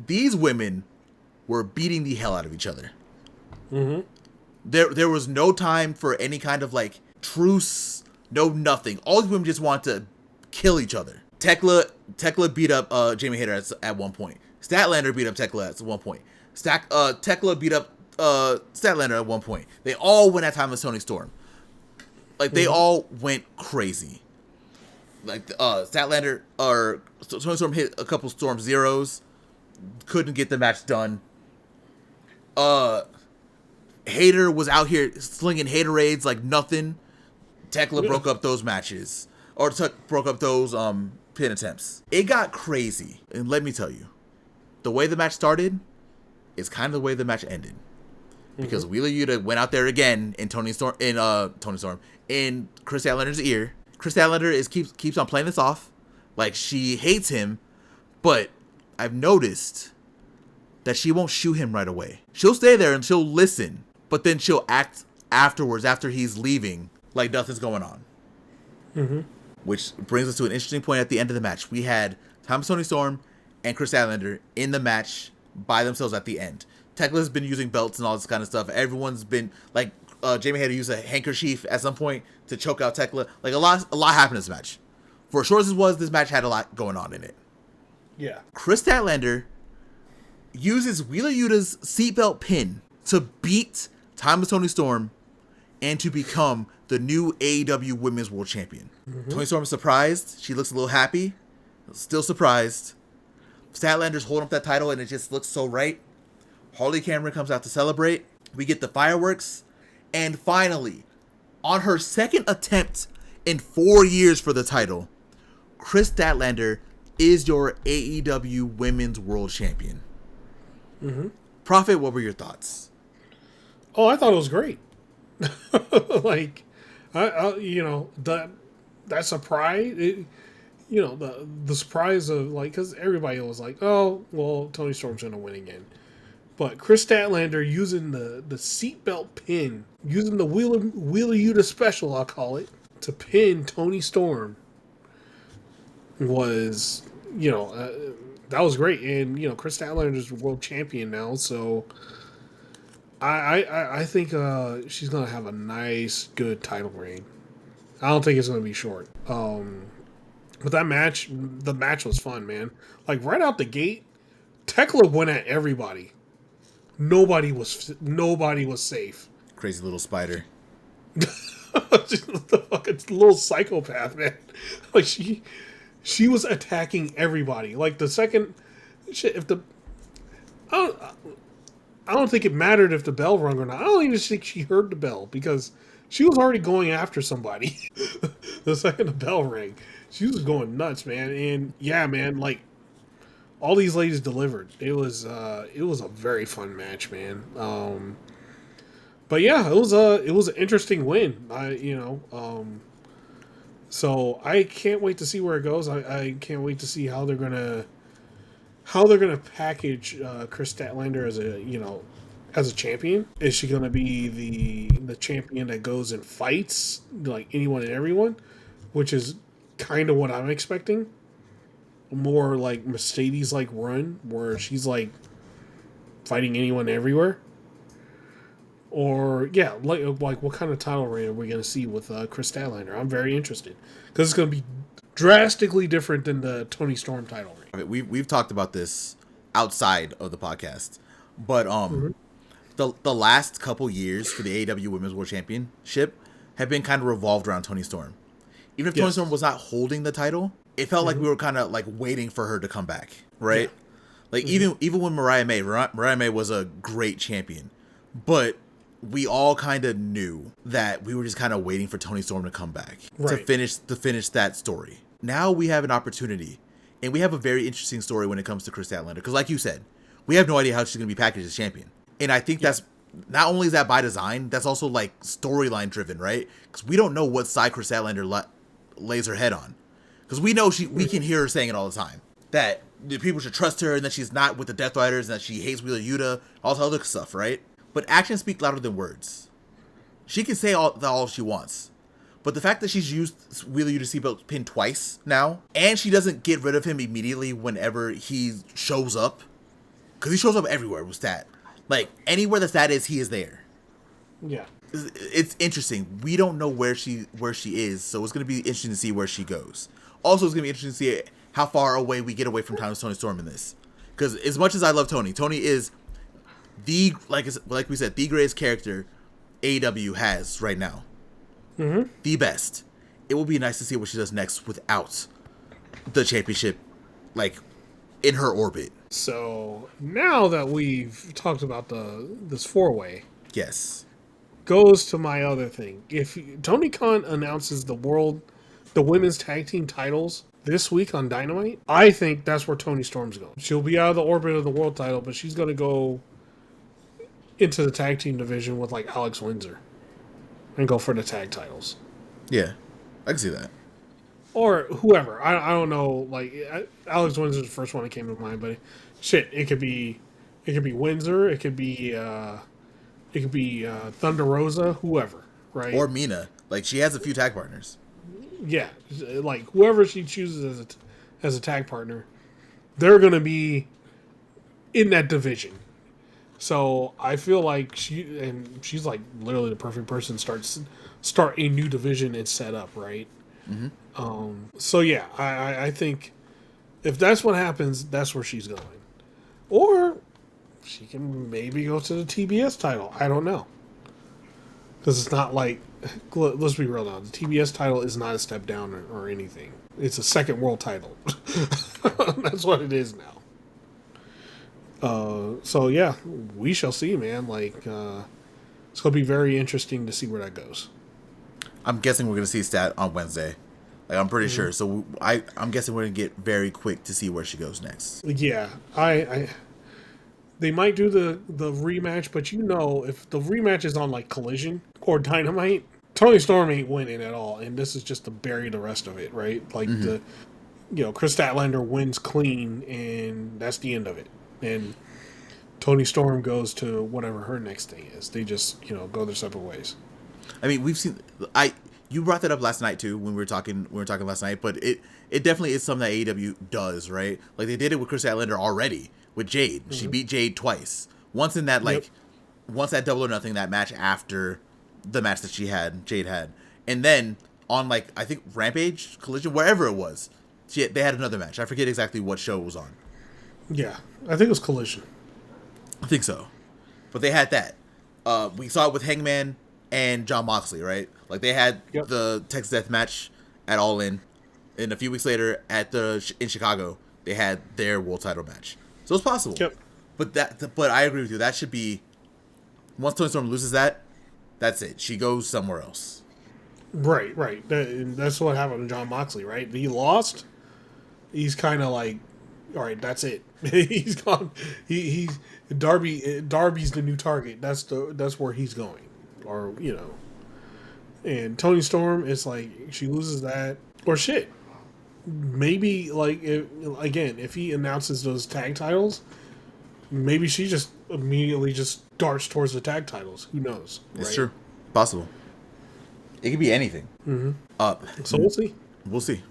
These women were beating the hell out of each other. Mm-hmm. There was no time for any kind of like truce, no nothing. All these women just want to kill each other. Tekla beat up Jamie Hayter at one point. Statlander beat up Tekla at one point. Tekla beat up Statlander at one point. They all went at time with Toni Storm. Like they all went crazy. Like Statlander or Toni Storm hit a couple Storm zeros, couldn't get the match done. Hayter was out here slinging Haterades like nothing. Tekla broke up those matches or broke up those pin attempts. It got crazy, and let me tell you, the way the match started is kind of the way the match ended. Because Wheeler Yuta went out there again in Kris Statlander's ear. Kris Statlander keeps on playing this off like she hates him, but I've noticed that she won't shoot him right away. She'll stay there and she'll listen, but then she'll act afterwards after he's leaving like nothing's going on. Mm-hmm. Which brings us to an interesting point at the end of the match. We had Toni Storm and Kris Statlander in the match by themselves at the end. Tekla's been using belts and all this kind of stuff. Everyone's been like Jamie had to use a handkerchief at some point to choke out Tekla. Like a lot happened in this match. For as short as it was, this match had a lot going on in it. Yeah. Kris Statlander uses Wheeler Yuta's seatbelt pin to beat Toni Storm and to become the new AEW Women's World Champion. Mm-hmm. Toni Storm is surprised. She looks a little happy. Still surprised. Statlander's holding up that title and it just looks so right. Harley Cameron comes out to celebrate. We get the fireworks. And finally, on her second attempt in 4 years for the title, Kris Statlander is your AEW Women's World Champion. Mm-hmm. Prophet, what were your thoughts? Oh, I thought it was great. Like, that surprise, the surprise of like, because everybody was like, oh, well, Toni Storm's gonna win again. But Kris Statlander using the seatbelt pin, using the Wheeler Yuta special, I'll call it, to pin Toni Storm was, that was great. And, Kris Statlander is world champion now, so I think she's going to have a nice, good title reign. I don't think it's going to be short. But the match was fun, man. Like, right out the gate, Tekla went at everybody. Nobody was safe. Crazy little spider. Just the fucking little psychopath, man. Like she was attacking everybody. Like the second shit, I don't think it mattered if the bell rung or not. I don't even think she heard the bell because she was already going after somebody. The second the bell rang, she was going nuts, man. And yeah, man, like all these ladies delivered. It was a very fun match, man. But yeah, it was an interesting win. So I can't wait to see where it goes. I can't wait to see how they're gonna package Kris Statlander as a champion. Is she gonna be the champion that goes and fights like anyone and everyone, which is kind of what I'm expecting. More like Mercedes like run where she's like fighting anyone everywhere. Or yeah, like what kind of title reign are we going to see with Kris Statlander? I'm very interested because it's going to be drastically different than the Toni Storm title reign. I mean, we've talked about this outside of the podcast, but the last couple years for the AEW Women's World Championship have been kind of revolved around Toni Storm. Even if Toni Storm was not holding the title, it felt like we were kind of like waiting for her to come back, right? Yeah. Like even when Mariah May was a great champion, but we all kind of knew that we were just kind of waiting for Toni Storm to come back to finish that story. Now we have an opportunity, and we have a very interesting story when it comes to Kris Statlander. Because like you said, we have no idea how she's going to be packaged as champion. And I think that's not only is that by design, that's also like storyline driven, right? Because we don't know what side Kris Statlander lays her head on. Because we know we can hear her saying it all the time. That the people should trust her and that she's not with the Death Riders and that she hates Wheeler Yuta, all this other stuff, right? But actions speak louder than words. She can say all she wants. But the fact that she's used Wheeler Yuta's seatbelt pin twice now, and she doesn't get rid of him immediately whenever he shows up, because he shows up everywhere with Stat. Like anywhere that Stat is, he is there. Yeah. It's interesting. We don't know where she is, so it's gonna be interesting to see where she goes. Also, it's gonna be interesting to see how far away we get away from Tony Storm in this. Because as much as I love Tony is the like we said, the greatest character AEW has right now. Mm-hmm. The best. It will be nice to see what she does next without the championship, like in her orbit. So now that we've talked about this 4-way, Yes, goes to my other thing. If Tony Khan announces the women's tag team titles this week on Dynamite, I think that's where Toni Storm's going. She'll be out of the orbit of the world title, but she's going to go into the tag team division with like Alex Windsor and go for the tag titles. Yeah, I can see that. Or whoever. I don't know. Like Alex Windsor's the first one that came to mind, but shit, it could be Windsor, it could be Thunder Rosa, whoever, right? Or Mina. Like she has a few tag partners. Yeah, like whoever she chooses as a tag partner, they're gonna be in that division. So I feel like she's like literally the perfect person to start a new division and set up, right? Mm-hmm. So yeah, I think if that's what happens, that's where she's going. Or she can maybe go to the TBS title. I don't know. Because it's not like, let's be real now, the TBS title is not a step down or anything. It's a second world title. That's what it is now. So yeah, we shall see, man. Like, it's going to be very interesting to see where that goes. I'm guessing we're going to see Stat on Wednesday. Like, I'm pretty sure. So I'm guessing we're going to get very quick to see where she goes next. Yeah, they might do the rematch, but if the rematch is on like Collision or Dynamite, Toni Storm ain't winning at all, and this is just to bury the rest of it, right? Like Kris Statlander wins clean, and that's the end of it. And Toni Storm goes to whatever her next thing is. They just go their separate ways. I mean, we've seen. You brought that up last night too when we were talking last night, but it definitely is something that AEW does, right? Like they did it with Kris Statlander already with Jade. Mm-hmm. She beat Jade twice. Once in that once that Double or Nothing, that match after the match that Jade had, and then on I think Rampage, Collision, wherever it was, they had another match. I forget exactly what show it was on. Yeah, I think it was Collision. I think so, but they had that. We saw it with Hangman and Jon Moxley, right? Like they had the Texas Death match at All In, and a few weeks later in Chicago they had their world title match. So it's possible. Yep. But I agree with you. That should be once Toni Storm loses that's it. She goes somewhere else. Right. That's what happened to Jon Moxley, right? He lost. He's kind of like, all right, that's it. He's gone. He's Darby's the new target. That's where he's going, or And Toni Storm, it's like she loses that, or shit. Maybe if he announces those tag titles, maybe she just immediately just darts towards the tag titles. Who knows? It's true. Possible. It could be anything. Mm-hmm. So we'll see. We'll see.